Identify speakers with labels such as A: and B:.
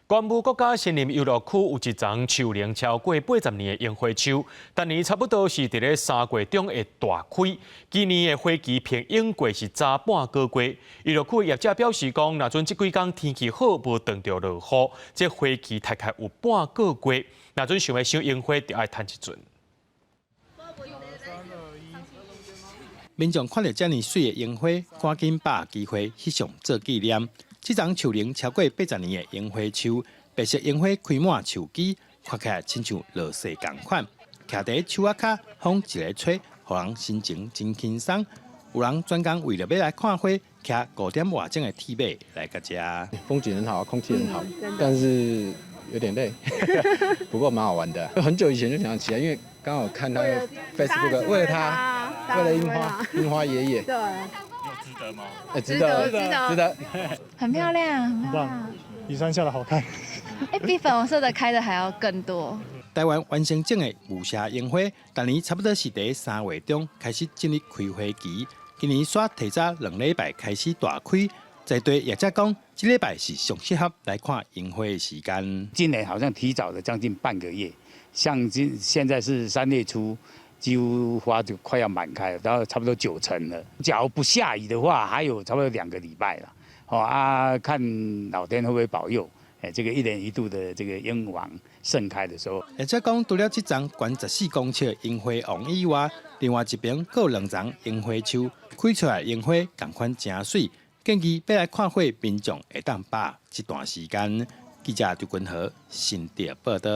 A: 关武国家森林游乐区有一丛树龄超过80年的樱花树，今年差不多是伫咧3月中会大开。今年的花期平樱过是早半个月。游乐区业者表示讲，若准这几天天气好，无撞到落雨，这花期大概有半个月。若准想要赏樱花，就要趁一阵。
B: 民众看到这么水的樱花，赶紧把握机会翕相做纪念。这丛树龄超过80年的樱花树，白色樱花开满树枝，看起来亲像落雪同款。徛在树仔脚，风一个吹，让人心情真轻松。有人专工为了要来看花，骑5点外钟的铁马来个遮。
C: 风景很好，空气很好，但是有点累，不过蛮好玩的。很久以前就想起来，因为刚好看他的 Facebook， 为了他，为了樱花爷爷。
D: 对。
C: 值得吗？值得，
D: 很漂亮，很棒，
E: 比山下的好看。
D: 比粉红色的开的还要更多。
B: 台湾原生种的雾社樱花，今年差不多是在3月中开始进入开花期。今年煞提早2礼拜开始大开，在对业者讲，这礼拜是上适合来看樱花的时间。
F: 今年好像提早了将近半个月，像现在是3月初。几乎花就快要满开了，然后差不多90%了。假如不下雨的话，还有差不多2个礼拜了。看老天会不会保佑？这个1年1度的这个樱王盛开的时候。
B: 而且讲，除了这丛悬14公尺的樱花王以外，另外一边还有2丛樱花树，开出来樱花同款真水。建议要来看花，民众会当把握一段时间。记者刘君和新店报道。